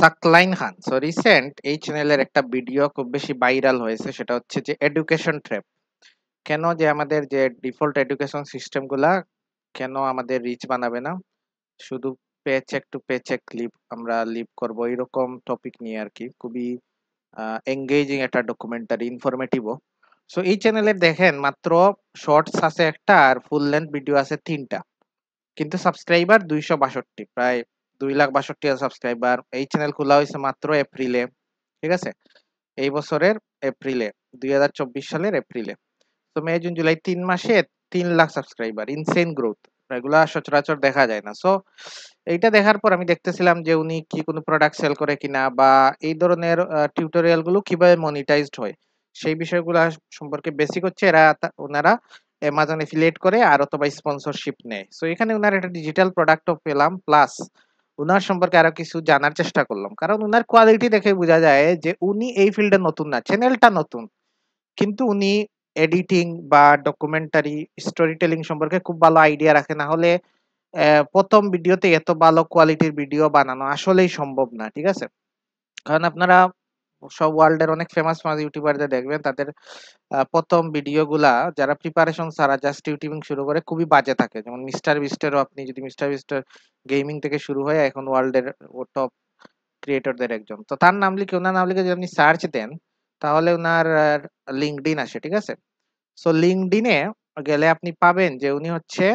সাকলাইন খান। So recent এই চ্যানেলের একটা ভিডিও খুব বেশি ভাইরাল হয়েছে, সেটা হচ্ছে যে এডুকেশন ট্র্যাপ। কেন যে আমাদের যে ডিফল্ট এডুকেশন সিস্টেম গুলা কেন আমাদের রিচ বানাবে না, শুধু পেচেক টু পেচেক আমরা লিভ করবো, এরকম টপিক নিয়ে আর কি। খুবই এঙ্গেজিং একটা ডকুমেন্টারি, ইনফরমেটিভও। সো এই চ্যানেলে দেখেন মাত্র শর্টস আছে একটা আর ফুল লেন্থ ভিডিও আছে তিনটা, কিন্তু সাবস্ক্রাইবার 262, প্রায় 2,62,000 সাবস্ক্রাইবার। এই চ্যানেল খোলা হয়েছে মাত্র এপ্রিলে, ঠিক আছে, এই বছরের এপ্রিলে, 2024 সালের এপ্রিলে। তো মে জুন জুলাই 3 মাসে 3 লাখ সাবস্ক্রাইবার, ইনসেন গ্রোথ। এগুলা সচরাচর দেখা যায় না। সো এইটা দেখার পর আমি দেখতেছিলাম যে উনি কি কোনো প্রোডাক্ট সেল করে কিনা, বা এই ধরনের টিউটোরিয়াল গুলো কিভাবে মনিটাইজড হয় সেই বিষয়গুলো সম্পর্কে বেসিক হচ্ছে ওনারা অ্যামাজন এফিলিয়েট করে আর অথবা স্পন্সরশিপ নেয়। সো এখানে উনার একটা ডিজিটাল প্রোডাক্টও পেলাম, প্লাস উনার সম্পর্কে আরো কিছু জানার চেষ্টা করলাম, কারণ উনার কোয়ালিটি দেখে বোঝা যায় যে উনি এই ফিল্ডে নতুন না, চ্যানেলটা নতুন, কিন্তু উনি এডিটিং বা ডকুমেন্টারি স্টোরি টেলিং সম্পর্কে খুব ভালো আইডিয়া রাখে। না হলে প্রথম ভিডিওতে এত ভালো কোয়ালিটির ভিডিও বানানো আসলেই সম্ভব না, ঠিক আছে। কারণ আপনারা সব ওয়ার্ল্ডের অনেক ফেমাস ফেমাস ইউটিউবারদের দেখবেন, তাদের প্রথম ভিডিওগুলা যারা প্রিপারেশন ছাড়া জাস্ট ইউটিউবিং শুরু করে খুবই বাজে থাকে। যেমন মিস্টার বিস্টেরও, আপনি যদি মিস্টার বিস্টের গেমিং থেকে শুরু হয় এখন ওয়ার্ল্ডের টপ ক্রিয়েটরদের একজন, তো তার নাম লিখে, ওনার নাম লিখে যদি আপনি সার্চ দেন তাহলে ওনার লিঙ্কডইন আসে, ঠিক আছে। সো লিঙ্কডইনে গেলে আপনি পাবেন যে উনি হচ্ছে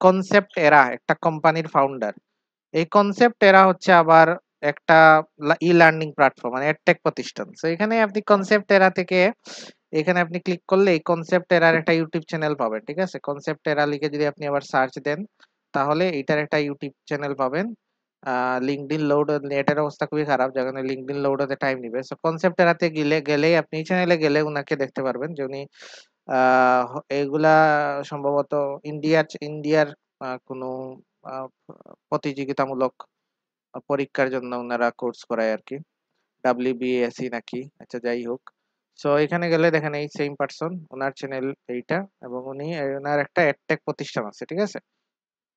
কনসেপ্ট এরা, একটা কোম্পানির ফাউন্ডার। এই কনসেপ্ট এরা হচ্ছে আবার একটা ই লার্নিং প্ল্যাটফর্ম, মানে এডটেক প্রতিষ্ঠান। সো এখানে আপনি কনসেপ্ট এরা থেকে, এখানে আপনি ক্লিক করলে এই কনসেপ্ট এরার একটা ইউটিউব চ্যানেল পাবেন, ঠিক আছে। কনসেপ্ট এরা লিখে যদি আপনি আবার সার্চ দেন তাহলে এটার একটা ইউটিউব চ্যানেল পাবেন। লিঙ্কডইন লোড, নেটের অবস্থা খুবই খারাপ, যেখানে লিঙ্কডইন লোড হতে টাইম নিবে। সো কনসেপ্ট এরাতে গেলেই আপনি এই চ্যানেলে গেলে উনাকে দেখতে পারবেন যে উনি এগুলা সম্ভবত ইন্ডিয়ার কোনো প্রতিযোগিতামূলক পরীক্ষার জন্য ওনারা কোর্স করায় আর কি, WBSE নাকি, আচ্ছা যাই হোক। সো এখানে গেলে দেখেন এই সেম পারসন, ওনার চ্যানেল এইটা, এবং উনি ওনার একটা এডটেক প্রতিষ্ঠান আছে, ঠিক আছে।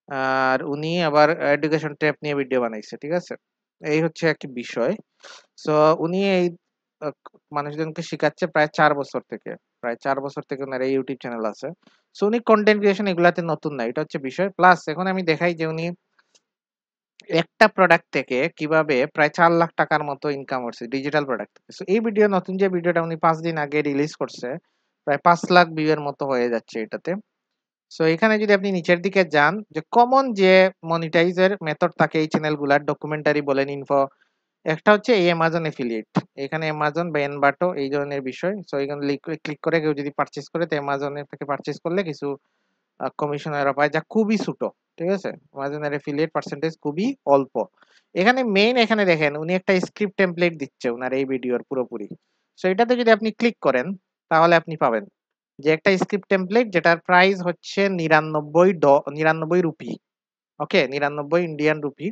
আর উনি আবার এডুকেশন ট্র্যাপ নিয়ে ভিডিও বানাইছে, ঠিক আছে। এই হচ্ছে একটি বিষয়। সো উনি এই আহ, মানুষজনকে শিখাচ্ছে প্রায় 4 বছর থেকে ওনার এই ইউটিউব চ্যানেল আছে। সো উনি কন্টেন্ট ক্রিয়েশন এগুলাতে নতুন না, এটা হচ্ছে বিষয়। প্লাস এখন আমি দেখাই যে উনি একটা প্রোডাক্ট থেকে কিভাবে প্রায় 4 লাখ টাকার মতো ইনকাম করছে ডিজিটাল প্রোডাক্ট থেকে। সো এই ভিডিও, নতুন যে ভিডিওটা উনি 5 দিন আগে রিলিজ করছে, প্রায় 5 লাখ ভিউ এর মতো হয়ে যাচ্ছে এটাতে। সো এখানে যদি আপনি নিচের দিকে যান, যে কমন যে মনিটাইজের মেথড থাকে এই চ্যানেলগুলার, ডকুমেন্টারি বলেন, ইনফো, একটা হচ্ছে এই অ্যামাজন এফিলিয়েট। এখানে অ্যামাজন বা এনবাটো এই ধরনের বিষয়। সো এখানে ক্লিক করে কেউ যদি পারচেজ করে, তো অ্যামাজনের থেকে পারচেজ করলে কিছু কমিশন এরা পায়, যা খুবই ছোট, ঠিক আছে। অ্যামাজনের এফিলিয়েট পার্সেন্টেজ খুবই অল্প। এখানে মেইন, এখানে দেখেন উনি একটা স্ক্রিপ্ট টেমপ্লেট দিচ্ছে উনার এই ভিডিওর পুরোপুরি। সো এটাতে যদি আপনি ক্লিক করেন তাহলে আপনি পাবেন যে একটা স্ক্রিপ্ট টেমপ্লেট, যেটার প্রাইস হচ্ছে 99 রুপি। ওকে, 99 ইন্ডিয়ান রুপি।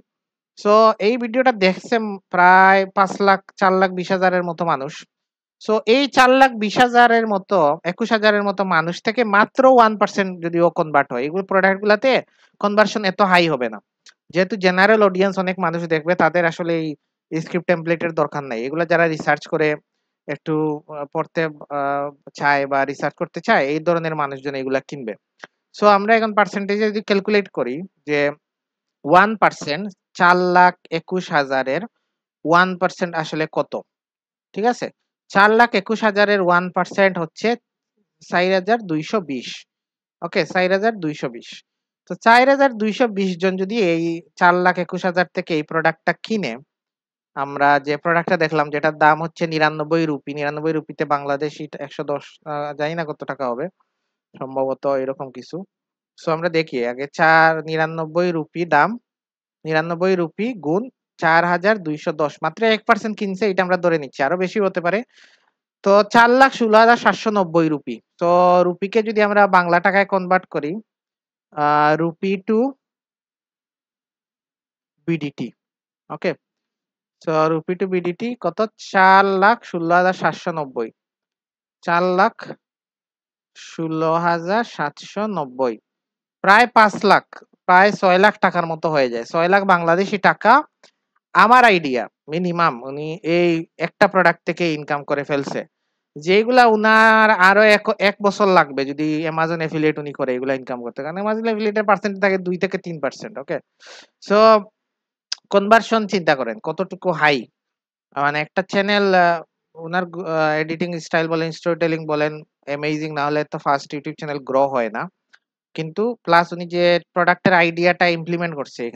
সো এই ভিডিওটা দেখছে প্রায় 5 লাখ, 4,20,000-এর মতো মানুষ। সো এই 4,20,000-এর মতো, 21,000-এর মতো মানুষ থেকে মাত্র 1% যদি ও কনভার্ট হয়, এগুলো প্রোডাক্ট গুলাতে কনভার্সন এত হাই হবে না। যেহেতু জেনারেল অডিয়েন্স অনেক মানুষ দেখবে, তাদের আসলে এই স্ক্রিপ্ট টেমপ্লেটের দরকার নাই। এগুলো যারা রিসার্চ করে একটু পড়তে আহ, চায় বা রিসার্চ করতে চায়, এই ধরনের মানুষজন এগুলা কিনবে। সো আমরা এখন পার্সেন্টেজে যদি ক্যালকুলেট করি যে 1%, 4,21,000-এর 1% আসলে কত, ঠিক আছে। 4,21,000-এর 1% হচ্ছে 4,220। ওকে, 4,220। তো 4,220 জন যদি এই 4,21,000 থেকে এই প্রোডাক্টটা কিনে, আমরা যে প্রোডাক্টটা দেখলাম যেটার দাম হচ্ছে 99 রুপি, 99 রুপিতে বাংলাদেশি 110, জানি না কত টাকা হবে, সম্ভবত এরকম কিছু। সো আমরা দেখি আগে 99 রুপি দাম, 99 রুপি গুণ 4,210, মাত্র 1% কিনছে, এটা আমরা ধরে নিচ্ছি, আরো বেশি হতে পারে। তো 4,16,790 রুপি। তো রুপিকে যদি আমরা বাংলা টাকায় কনভার্ট করি, রুপি টু বিডিটি, ওকে। তো রুপি টু বিডিটি কত, 4,16,790, 4,16,790, প্রায় 5 লাখ, প্রায় 6 লাখ টাকার মতো হয়ে যায়, 6 লাখ বাংলাদেশি টাকা। আমার আইডিয়া মিনিমাম উনি এই একটা প্রোডাক্ট থেকে ইনকাম করে ফেলছে। যেগুলা উনার আরো এক বছর লাগবে যদি Amazon এফিলিয়েট উনি করে এগুলা ইনকাম করতে। কারণ Amazon এফিলিয়েটের পার্সেন্ট থাকে ২ থেকে ৩%। ওকে? সো কনভার্সন চিন্তা করেন কতটুকু হাই। মানে একটা চ্যানেল উনার এডিটিং স্টাইল বলেন, স্টোরি টেলিং বলেন অ্যামেজিং না হলে তো ফার্স্ট ইউটিউব চ্যানেল গ্রো হয় না। কিন্তু প্লাস উনি যে প্রোডাক্টের আইডিয়াটা ইমপ্লিমেন্ট করছে এখানে